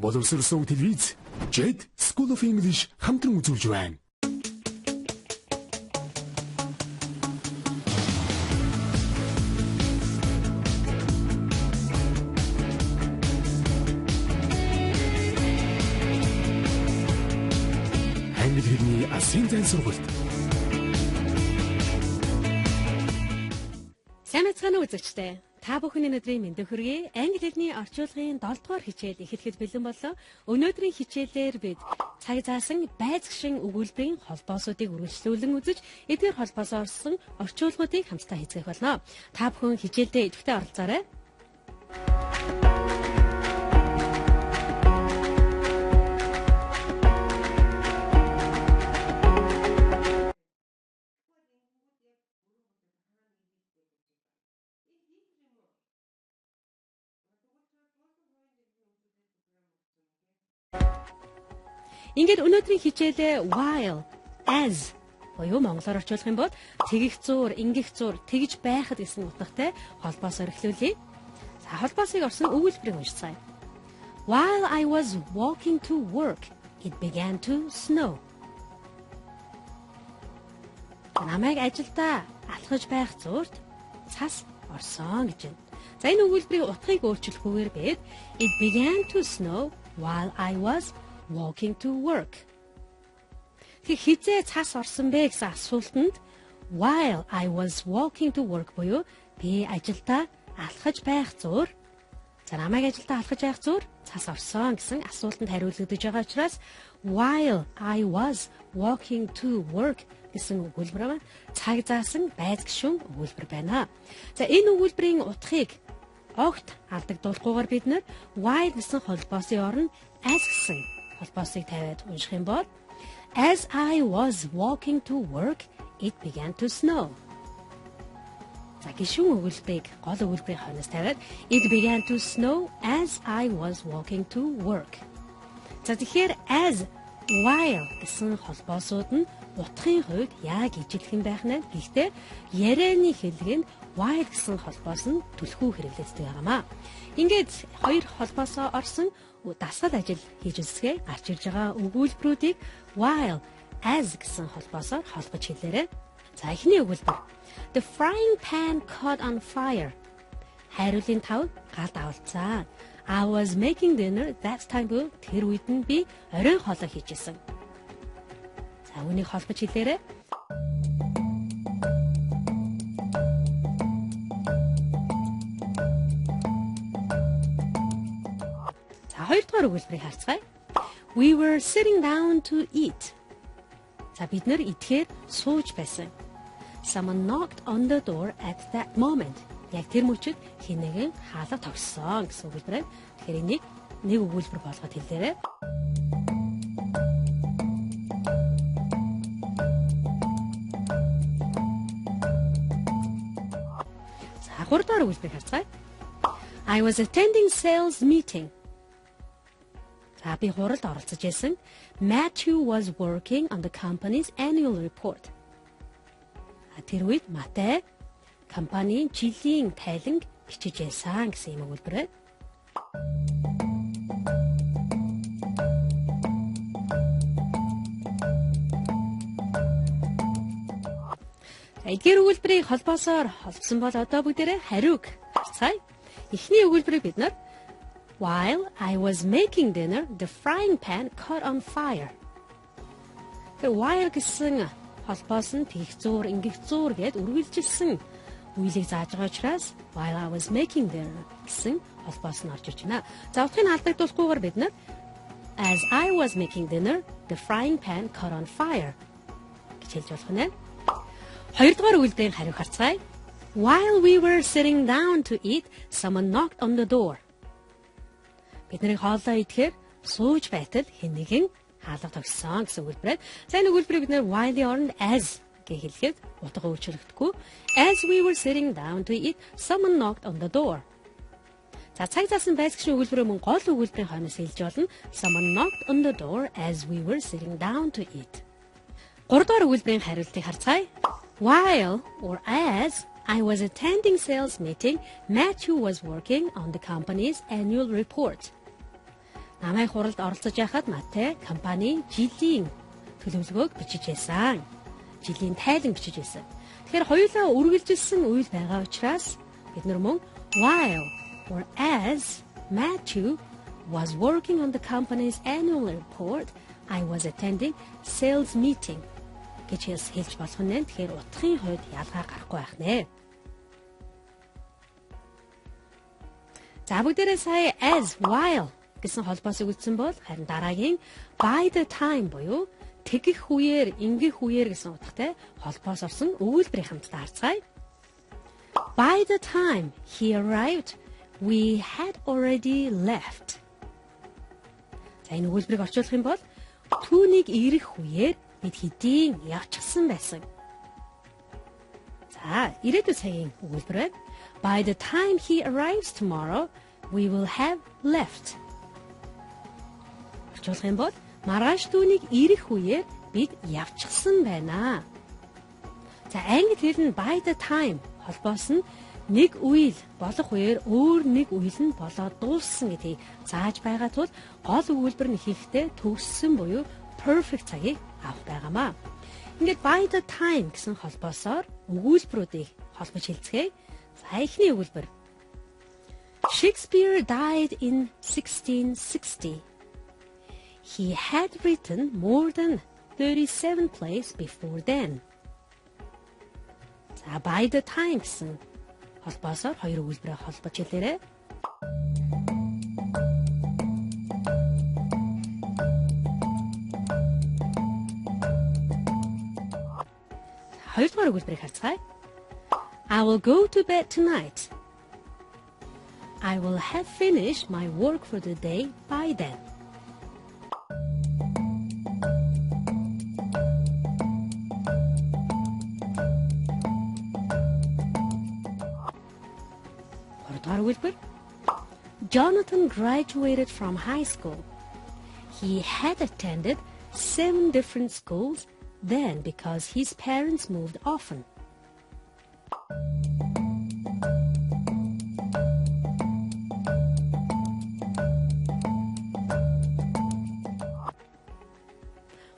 боловсрсон телевиз Jet School of English хамтран үзүүлж байна. Англи хэлний асын зайн сургалт. Сайн мэцхан үзэгчтэй. Та бүхний өдрийн мэндийг хүргэе. Англи хэлний орчуулгын 7 дугаар хичээл эхлэхэд бэлэн боллоо. Өнөөдрийн хичээлээр бид цаг заасан байцгшин өгүүлбэрийн холбоосуудыг үргэлжлүүлэн үзэж, эдгээр холбоос орсон орчуулгуудыг хамтдаа хийцгээх болно. Та бүхэн хичээлдээ идэвхтэй оролцоорой. Ингээд өнөөдрийн хичээлээ while, as буюу монголоор орчуулах юм бол тэгэх зуур, ингэх зуур, тэгж байхад гэсэн утгатай холбоосоор эхлүүлье. За холбоосыг орсон өгүүлбэрийг уншицгаая. While I was walking to work, it began to snow. Намайг ажилдаа алхаж байх зуурт цас орсон гэж байна. За энэ өгүүлбэрийн утгыг өөрчлөхгүйгээр бид it began to snow while I was walking to work. Хизээ цас орсон бэ гэсэн асуултанд while I was walking to work буюу би ажилдаа алхаж байх зуур. За намайг ажилдаа алхаж байх зуур цас орсон гэсэн асуултанд хариулагдаж байгаа учраас while I was walking to work гэсэн өгүүлбэр маань цаг заасан байцгшүүн өгүүлбэр байна. За энэ өгүүлбэрийн утгыг огт алдагдуулахгүйгээр бид нэр while гэсэн холбоосын оронд as гэсэн холбоосыг тавиад унших юм бол as I was walking to work, it began to snow. За гишүүн өгүүлбэрийг гол өгүүлбэрийн хойноос тавиад it began to snow as I was walking to work. За тэгэхээр as, while гэсэн холбоосууд нь утгын хувьд яг ижилхэн байх нь гэхдээ ярианы хэлгэнд while гэсэн холбоос нь түлхүү хэрэглэгддэг байгаамаа. Ингээд хоёр холбоосоо орсон дасгал ажил хийж үзсгээ гарч ирж байгаа өгүүлбэрүүдийг while, as гэсэн холбоосоор холбож хэлээрэй. За эхний өгүүлбэр. The frying pan caught on fire. Хайруулын тав галд авалцсан. I was making dinner that time буюу тэр үед нь би оройн хоолой хийжсэн. За үүнийг холбож хэлээрэй. Хоёрдугаар өгүүлбэрийг харцгаая. We were sitting down to eat. За бид нэр идэхээр сууж байсан. Someone knocked on the door at that moment. Яг тэр мөчид хинэгэн хаалга тогссон гэсэн өгүүлбэр. Тэгэхээр энийг нэг өгүүлбэр болгоод хэлээрэй. За гуравдугаар өгүүлбэрийг харцгаая. I was attending sales meeting. За би хуралд оролцож байсан. Matthew was working on the company's annual report. Тэр үед Матай компанийн жилийн тайланг бичиж байсан гэсэн юм өгүүлбэр. Эдгээр өгүүлбэрийг холбоосоор холбосон бол одоо бүгдээрээ хариуг харцгаая. Эхний өгүүлбэрийг бид нар While I was making dinner, the frying pan caught on fire. Тэр while гэсэн холбоос нь тэгэх зуур, ингэх зуур гэд үргэлжилсэн үеийг зааж байгаа учраас while I was making dinner гэсэн холбоос нь орж ирж байна. За утгыг алдагдуулахгүйгээр бид нар as I was making dinner, the frying pan caught on fire гэж хэлж болох нь. Хоёрдугаар үйлдэл хариу харцгаая. While we were sitting down to eat, someone knocked on the door. Бидний хоолоо идэхээр сууж байтал хэн нэгэн хаалга тогссон гэсэн өгүүлбэр. За энэ өгүүлбэрийг бид нэр while-ийн оронд as гэж хэлэхэд утга өөрчлөгдөхгүй. As we were sitting down to eat, someone knocked on the door. За цаг заасан байцгшин өгүүлбэрээ мөн гол өгүүлбэрийн хойноос хэлж болно. Someone knocked on the door as we were sitting down to eat. Гуравдугаар өгүүлбэрийн хариултыг харцгаая. While or as I was attending sales meeting, Matthew was working on the company's annual report. намайг хуралд оролцож байхад Матай компани жилийн төлөвлөгөөг бичиж байсан. Жилийн тайлан бичиж байсан. Тэгэхээр хоёулаа үргэлжилсэн үйл байгаа учраас бид нар мөн while or as Matthew was working on the company's annual report, I was attending sales meeting гэж хэлж болох нь. Тэгэхээр утгын хувьд ялгаа гарахгүй байх нэ. За бүгдээрээ сая as while гэсэн холбоосыг үзсэн бол харин дараагийн by the time буюу тэгэх үеэр, ингэх үеэр гэсэн утгатай холбоос орсон өгүүлбэрийн хамтдаа харцгаая. By the time he arrived, we had already left. За энэ өгүүлбэрийг орчуулах юм бол түүнийг ирэх үеэр бид хэдийн явчихсан байсан. За ирээдүйн цагийн өгүүлбэр байна. By the time he arrives tomorrow, we will have left. Орчуулах юм бол маргааш түүнийг ирэх үеэр бид явчихсан байна. За англи хэл нь by the time холбоос нь нэг үйл болох үеэр өөр нэг үйл нь болоод дууссан гэдгийг зааж байгаа тул гол өгүүлбэр нь хийхдээ төгссөн буюу perfect цагийг авах байгаамаа. Ингээд by the time гэсэн холбоосоор өгүүлбэрүүдийг холбож хэлцгээе. За эхний өгүүлбэр. Shakespeare died in 1660. He had written more than 37 plays before then. За by the time гэсэн холбоосоор хоёр өгүүлбэрээ холбож хэлээрэй. Хоёрдугаар өгүүлбэрийг харцгаая. I will go to bed tonight. I will have finished my work for the day by then. Jonathan graduated from high school. He had attended 7 different schools then because his parents moved often.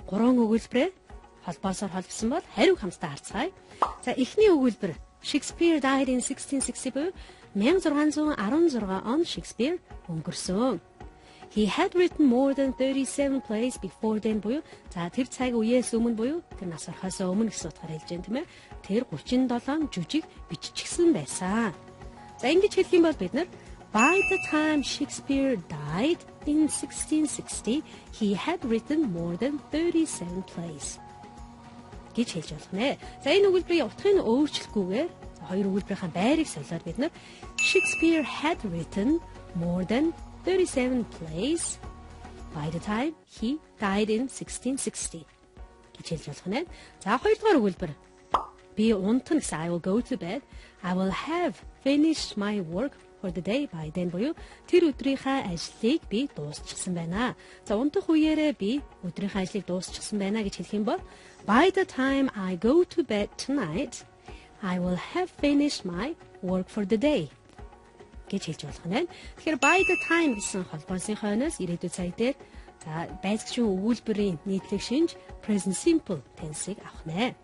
Гурван өгүүлбэрээ холбоосоор холбосон бол хариу хамтдаа харцгаая. За эхний өгүүлбэр Shakespeare died in 1660 буюу 1616 он Shakespeare өнгөрсөн. He had written more than 37 plays before then буюу за тэр цаг үеэс өмнө буюу тэр нас орохоос өмнө гэсэн утгаар хэлж байна тийм ээ. Тэр 37 жүжиг биччихсэн байсан. За ингэж хэлэх юм бол бид нар by the time Shakespeare died in 1660, he had written more than 37 plays. гэж хэлж болох нэ. За энэ өгүүлбэрийн утгыг өөрчлөхгүйгээр хоёр өгүүлбэрийн байрыг солиод бид нар Shakespeare had written more than 37 plays by the time he died in 1660 гэж хэлж болох нэ. За хоёрдугаар өгүүлбэр би унтна гэсэн I will go to bed. I will have finished my work for the day by then буюу тэр өдрийнхөө ажлыг би дуусчихсан байна. За унтах үеэрээ би өдрийнхөө ажлыг дуусчихсан байна гэж хэлэх юм бол by the time I go to bed tonight, I will have finished my work for the day гэж хэлж болох нь. Тэгэхээр by the time гэсэн холбоосын хойноос ирээдүйн цаг дээр за байцаагчийн өгүүлбэрийн нийтлэг шинж present simple tense-ийг авах нэ.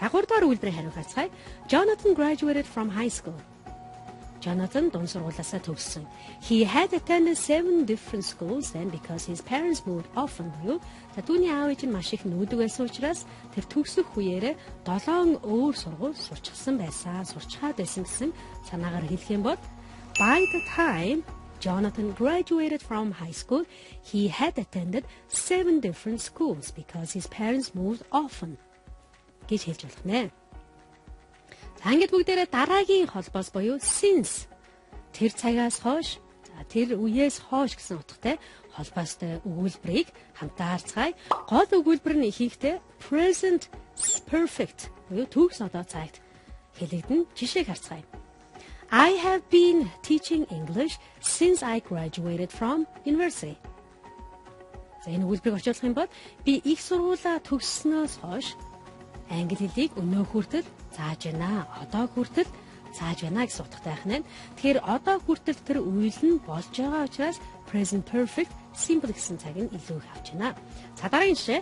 За гуравдугаар өгүүлбэрийн хариу харцгаая. Jonathan graduated from high school. Jonathan дунд сургуулиасаа төгссөн. He had attended 7 different schools then because his parents moved often. За түүний аав ээж нь маш их нүүдэг байсан учраас тэр төгсөх үеэрээ 7 өөр сургууль сурчсан байсан, сурчхаад байсан гэсэн санаагаар хэлэх юм бол by the time Jonathan graduated from high school, he had attended 7 different schools because his parents moved often. гэж хэлж болох нэ. За ингээд бүгдээрээ дараагийн холбоос буюу since тэр цагаас хойш, за тэр үеэс хойш гэсэн утгатай холбоостой өгүүлбэрийг хамтаа харцгаая. Гол өгүүлбэр нь ихэнхдээ present perfect буюу төгс одоо цагт хэлэгдэн. Жишээг харцгаая. I have been teaching English since I graduated from university. За энэ өгүүлбэрийг орчуулах юм бол би их сургуулаа төгссөнөөс хойш англи хэлийг өнөө хүртэл зааж байна. Одоо хүртэл зааж байна гэсэн утгатай байх нь. Тэгэхээр одоо хүртэл тэр үйл нь болж байгаа учраас present perfect simple гэсэн цаг нь илүү их авч байна. За дараагийн жишээ.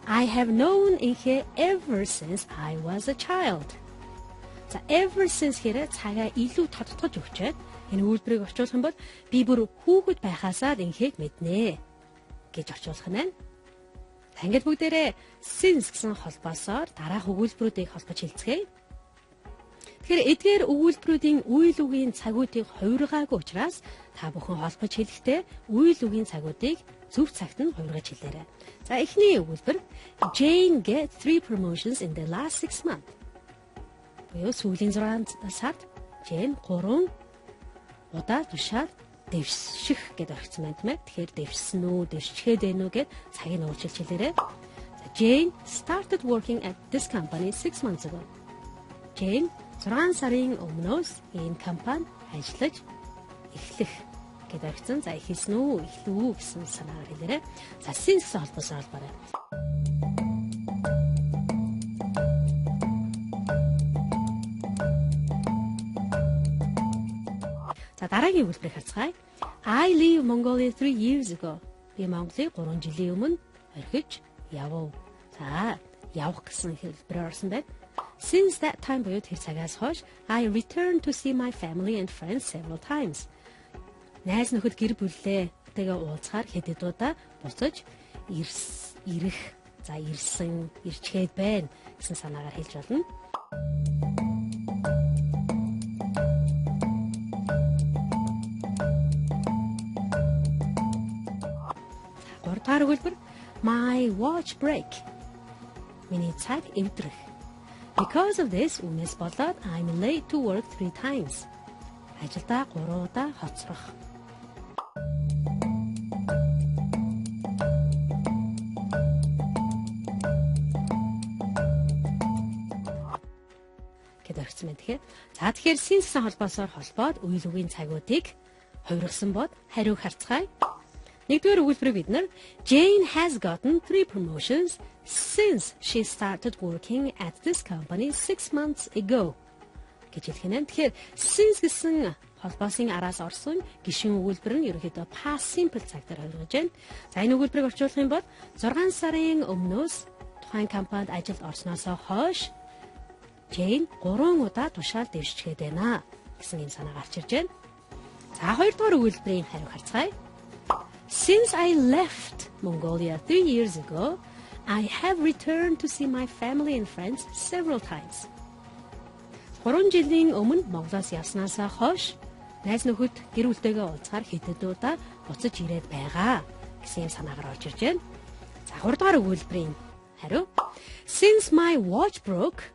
I have known инхээ ever since I was a child. За ever since хэрэг цагаа илүү тодтогч өгч байна. Энэ үйлдвэрийг орчуулах юм бол би бүр хүүхэд байхаасаа инхийг мэднэ гэж орчуулах нь байна. Ингээд бүгдээрээ since гэсэн холбоосоор дараах өгүүлбэрүүдийг холбож хэлцгээе. Тэгэхээр эдгээр өгүүлбэрүүдийн үйл үгийн цагуудыг хувиргаагүй учраас та бүхэн холбож хэлэхдээ үйл үгийн цагуудыг зөв цагт нь хувиргаж хэлээрэй. За эхний өгүүлбэр Jane get 3 promotions in the last 6 months. Буюу сүүлийн 6 сард Jane 3 удаа тушаад дэвших гэдээ орхисон байна тийм ээ. Тэгэхээр дэвшсэн үү, дэвшчихэд байна уу гэд цагийг өөрчилж хэлээрэй. За Jane started working at this company 6 months ago. Jane 6 сарын өмнөөс энэ компанид ажиллаж эхлэх гэдээ орхисон. За эхэлсэн үү, эхлэв үү гэсэн санаагаар хэлээрэй. За since гэсэн холбоосоор холбоорой. За дараагийн үйлдвэрийг харцгаая. I leave Mongolia 3 years ago. Би Монголыг 3 жилийн өмнө орхиж явв. За явах гэсэн хэлбэрээр орсон байна. Since that time буюу тэр цагаас хойш I returned to see my family and friends several times. Найз нөхөд гэр бүлээтэйгээ уулзахаар хэд удаа буцаж ирэх. За ирсэн, ирчгээд байна гэсэн санаагаар хэлж болно. Гуравдугаар өгүүлбэр My watch break. Миний цаг эвдрэх. Because of this, үнээс болоод I'm late to work 3 times. Ажилдаа 3 удаа хоцрох. Гэт орчихсон байна тэгэхээр. За тэгэхээр since гэсэн холбоосоор холбоод үйл үгийн цагуудыг хувиргасан бод хариуг харцгаая. Нэгдүгээр өгүүлбэрийг бид нар Jane has gotten 3 promotions since she started working at this company 6 months ago гэж хэлэх нь. Тэгэхээр since гэсэн холбоосын араас орсон гишүүн өгүүлбэр нь ерөнхийдөө past simple цаг дээр хувиргаж байна. За энэ өгүүлбэрийг орчуулах юм бол 6 сарын өмнөөс тухайн компанид ажилд орсноосоо хойш Jane 3 удаа тушаал дэвшчихэд байна гэсэн юм санаа гарч ирж байна. За хоёрдугаар өгүүлбэрийн хариу харцгаая. Since I left Mongolia 3 years ago, I have returned to see my family and friends several times. 3 жилийн өмнө Монголоос явснаасаа хойш найз нөхөд гэр бүлтэйгээ уулзахаар хэдэн удаа буцаж ирээд байгаа гэсэн санаагаар орж ирж байна. За 3 дахь өгүүлбэрийн хариу. Since my watch broke,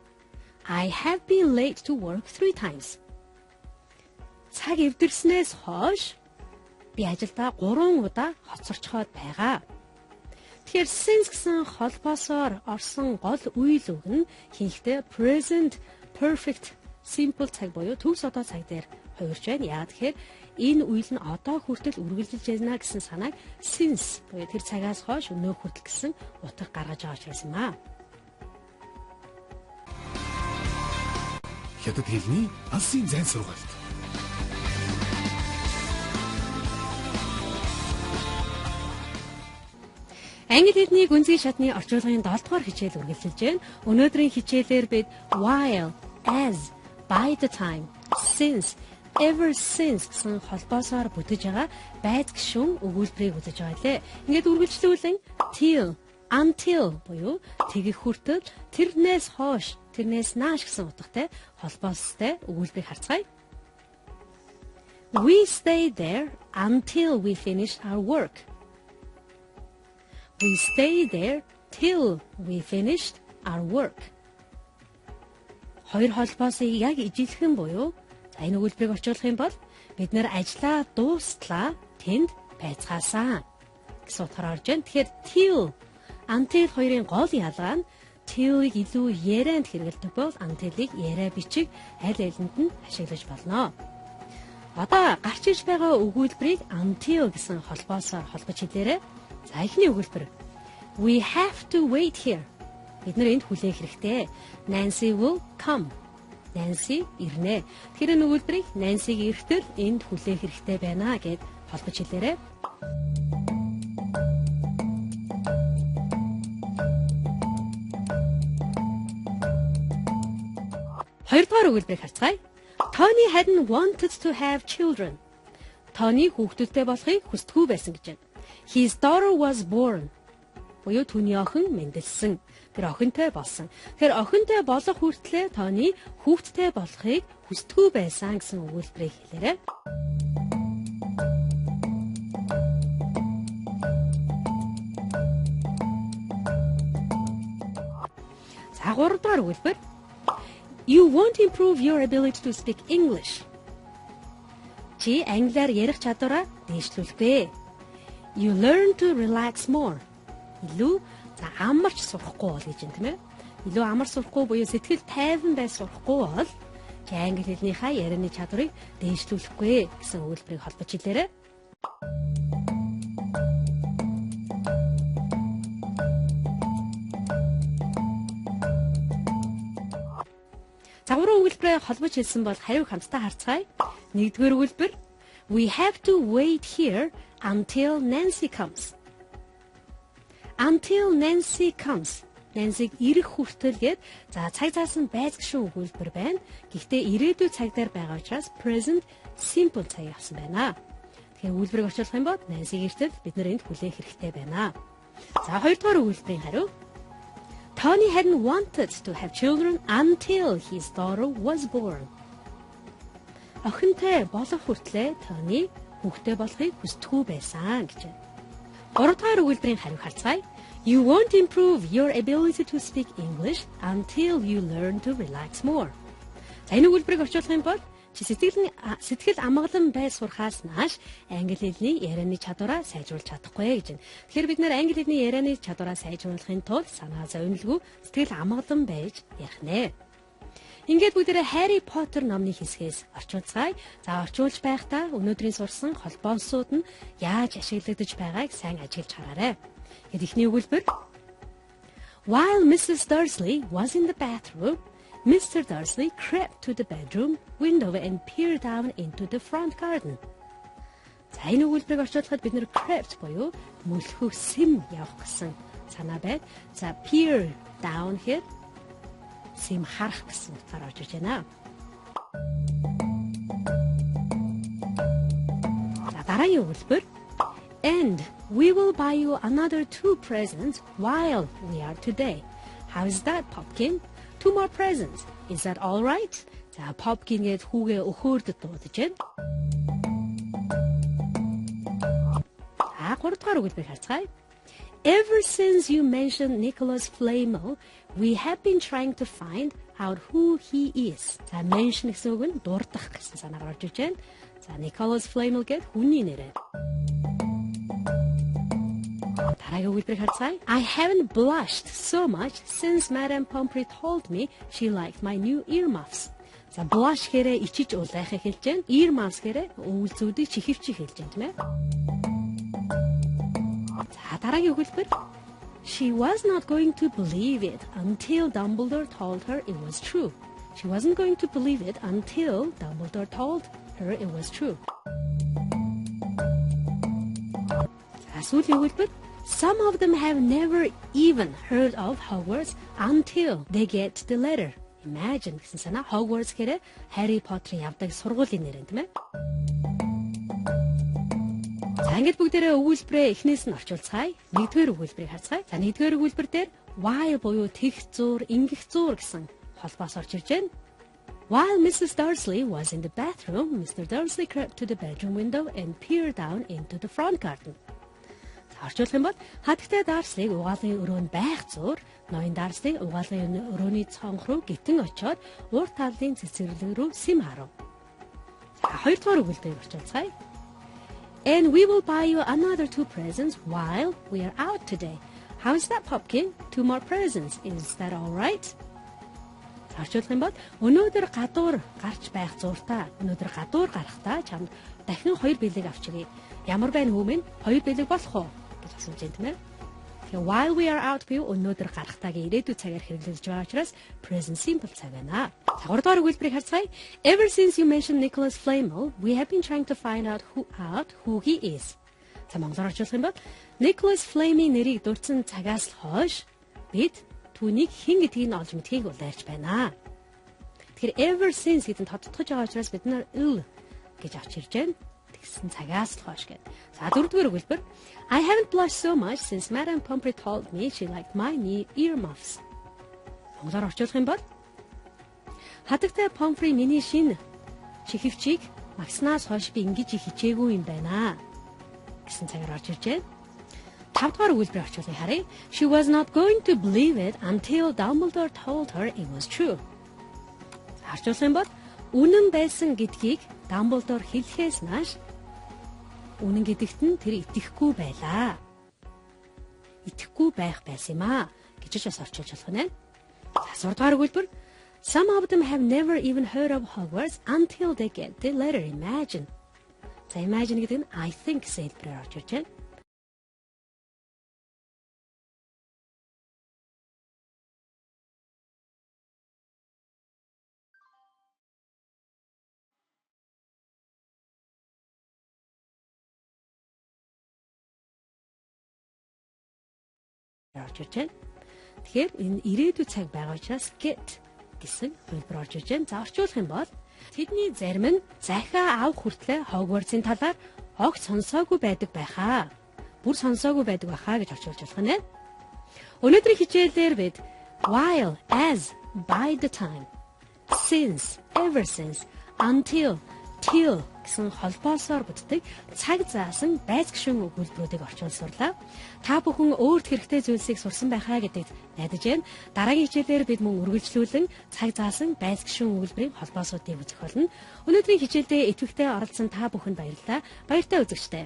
I have been late to work 3 times. Цаг эвдэрснээс хойш би ажилдаа 3 удаа хоцорчхоод байгаа. Тэгэхээр since гэсэн холбоосоор орсон гол үйл үг нь хийхдээ present perfect simple цаг буюу төгс одоо цаг дээр хувирж байна. Яагаад тэгэхээр энэ үйл нь одоо хүртэл үргэлжилж байна гэсэн санааг since буюу тэр цагаас хойш өнөө хүртэл гэсэн утга гаргаж байгаа учраас юм аа. Хятад хэлний алсын зайн сургалт. Англи хэлний гүнзгий шатны орчуулгын 7 дугаар хичээл үргэлжилж байна. Өнөөдрийн хичээлээр бид while, as, by the time, since, ever since гэсэн холбоосоор бүтэж байгаа байц гишүүн өгүүлбэрийг үзэж байгаа лээ. Ингээд үргэлжлүүлэн till, until буюу тэгэх хүртэл тэрнээс хойш, тэрнээс нааш гэсэн утгатай холбоостой өгүүлбэрийг харцгаая. We stayed there until we finished our work. We stayed there till we finished our work. Хоёр холбоосыг яг ижилхэн буюу за энэ өгүүлбэрийг орчуулах юм бол бид нэр ажлаа дуустлаа тэнд байцгаасан гэсэн утгаар орж байна. Тэгэхээр till, until хоёрын гол ялгаа нь till-ийг илүү ярианд хэрэгэлдэг бол until-ийг яриа бичиг аль алинд нь ашиглаж болно. Одоо гарч ирж байгаа өгүүлбэрийг until гэсэн холбоосоор холбож хэлээрэй. За эхний өгүүлбэр. We have to wait here. Бид нар энд хүлээх хэрэгтэй. Nancy will come. Nancy ирнэ. Тэгэхээр энэ өгүүлбэрийг Nancy-г ирэхдээ энд хүлээх хэрэгтэй байна гэд холбож хэлээрэй. Хоёрдугаар өгүүлбэрийг харцгаая. Tony hadn't wanted to have children. Tony хүүхдүүдтэй болохыг хүсдэггүй байсан гэж байна. His daughter was born. Буюу түүний охин мэндэлсэн. Тэр охинтой болсон. Тэр охинтой болох хүртлээр Tony хүүхдтэй болохыг хүсдэггүй байсан гэсэн өгүүлбэрийг хэлээрэй. За 3 дахь өгүүлбэр. You won't improve your ability to speak English. Чи англиар ярих чадвараа дээшлүүлэхгүй. You learn to relax more. Илүү амарч сурахгүй бол гэж юм тийм ээ. Илүү амар сурахгүй буюу сэтгэл тайван бай сурахгүй бол чи англи хэлнийхаа ярианы чадварыг дээшлүүлэхгүй гэсэн өгүүлбэрийг холбож хэлээрэй. Загвар өгүүлбэрээ холбож хэлсэн бол хариуг хамтдаа харцгаая. Нэгдүгээр өгүүлбэр We have to wait here until Nancy comes. Until Nancy comes. Nancy-г ирэх хүртэл гээд цаг заасан байцгшин өгүүлбэр байна. Гэхдээ ирээдүйн цаг дээр байгаа учраас present simple цаг авсан байна. Тэгэхээр өгүүлбэрийг орчуулах юм бол Nancy-г иртэл бид нэр энд хүлээх хэрэгтэй байна. За хоёрдугаар өгүүлбэрийн хариу Tony hadn't wanted to have children until his daughter was born. Охинтой болох хүртлээр Tony хүүхдтэй болохыг хүсдэггүй байсан гэж байна. 3 дахь өгүүлбэрийн хариу харцгаая. You won't improve your ability to speak English until you learn to relax more. За энэ өгүүлбэрийг орчуулах юм бол чи сэтгэл амгалан бай сурахаас нааш англи хэлний ярианы чадвараа сайжруулж чадахгүй гэж байна. Тэгэхээр бид нэр англи хэлний ярианы чадвараа сайжруулахын тулд санаа зовнилгүй сэтгэл амгалан байж ярих нэ. Ингээд бүгдээрээ Harry Potter номны хэсгээс орчуулцгаая. За орчуулж байхдаа өнөөдрийн сурсан холбоосууд нь яаж ашиглагдаж байгааг сайн ажиглаж хараарай. Тэгэд ихний өгүүлбэр While Mrs. Dursley was in the bathroom, Mr. Dursley crept to the bedroom window and peered down into the front garden. За энэ өгүүлбэрийг орчуулахад бид нэр crept буюу мөлхөсөн явах гэсэн санаа байд. За peer down here сим харах гэсэн утгаар орж иж байна. За дараагийн өгүүлбэр And we will buy you another 2 presents while we are today. How is that, Pumpkin? 2 more presents. Is that all right? За Pumpkin гээд хүүгээ өхөөрдөд дуудаж байна. 3 дахь өгүүлбэрийг харцгаая. Ever since you mentioned Nicholas Flamel, we have been trying to find out who he is. За mention гэсэн үг нь дурдах гэсэн санаагаар орж иж байна. За Nicholas Flamel гээд хүний нэрээ. Дараагийн өгүүлбэрийг харцгаая. I haven't blushed so much since Madame Pomfrey told me she liked my new earmuffs. За blush гэрээ ичиж улайхыг хэлж байна. Earmuffs гэрээ өвөл зүүдийг чихвчих хэлж байна тийм ээ. За дараагийн өгүүлбэр She was not going to believe it until Dumbledore told her it was true. She wasn't going to believe it until Dumbledore told her it was true. За сүүлийн өгүүлбэр Some of them have never even heard of Hogwarts until they get the letter. Imagine гэсэн санаа Hogwarts гэхээр Harry Potter явдаг сургуулийн нэр юм тийм ээ. За ингээд бүгдээрээ өгүүлбэрээ эхнээс нь орчуулцгаая. Нэгдүгээр өгүүлбэрийг харцгаая. За нэгдүгээр өгүүлбэр дээр while буюу тэгх зуур, ингэх зуур гэсэн холбоос орж ирж байна. While Mrs. Dursley was in the bathroom, Mr. Dursley crept to the bedroom window and peered down into the front garden. Орчуулах юм бол хатагтай Дарслиг угаалгын өрөөнд байх зуур, ноён Дарслиг угаалгын өрөөний цонх руу гитэн очоод урт талын цэцэрлэг рүү сим харав. За хоёрдугаар өгүүлбэрийг орчуулцгаая. And we will buy you another 2 presents while we are out today. How is that, Pumpkin? 2 more presents. Is that all right? Орчуулах юм бол өнөөдөр гадуур гарч байх зууртаа өнөөдөр гадуур гарахдаа чамд дахин 2 бэлэг авчиръя. Ямар байна хүмүүс? 2 бэлэг болох уу? гэж асууж байна тийм ээ. Тэгэхээр while we are out буюу өнөөдөр гарахтаагийн ирээдүйн цагаар хэрэглэж байгаа учраас present simple цаг байна. 3 дугаар өгүүлбэрийг харцгаая. Ever since you mentioned Nicholas Flamel, we have been trying to find out who he is. За монголоор орчуулах юм бол Nicholas Flamel-ийн нэрийг дурдсан цагаас л хойш бид түүнийг хэн гэдгийг нь олж мэдхийг улайрч байна. Тэгэхээр ever since гэдэг нь тодтогч байгаа учраас бид нар гэж авч ирж байна. Тэгсэн цагаас л хойш гэдэг. За 4 дугаар өгүүлбэр. I haven't blushed so much since Madame Pomfrey told me she liked my new earmuffs. Монголоор орчуулах юм бол хадагтай Помфри миний шинэ чихвчийг магснаас хойш би ингэж их хичээгүй юм байна гэсэн цагаар орж ирж байна. 5 дугаар өгүүлбэр орчуулгыг харъя. She was not going to believe it until Dumbledore told her it was true. Орчуулах юм бол үнэн байсан гэдгийг Дамблдор хэлэхээс нааш үнэн гэдэгт нь тэр итгэхгүй байлаа. Итгэхгүй байх байсан юм аа гэж бас орчуулж болох нь. 6 дугаар өгүүлбэр. Some of them have never even heard of Hogwarts until they get the letter Imagine. За Imagine гэдэг нь I think хэлбэрээр орж ирж байна. Орж ирж байна. Тэгэхээр энэ ирээдүйн цаг байгаа учраас get гэсэн хэлбэр орж ирж байна. За орчуулах юм бол тэдний зарим нь захиа авах хүртлээр Хогвартсын талаар огт сонсоогүй байдаг байхаа. Бүр сонсоогүй байдаг байхаа гэж орчуулж болох нь. Өнөөдрийн хичээлээр бид while, as, by the time, since, ever since, until, till гэсэн холбоосоор бүтдэг цаг заасан байц гишүүн өгүүлбэрүүдийг орчуулж сурлаа. Та бүхэн өөрт хэрэгтэй зүйлсийг сурсан байхаа гэдэгт найдаж байна. Дараагийн хичээлээр бид мөн үргэлжлүүлэн цаг заасан байц гишүүн өгүүлбэрийн холбоосуудыг үзэх болно. Өнөөдрийн хичээлдээ идэвхтэй оролцсон та бүхэнд баярлалаа. Баяртай үзэгчдээ.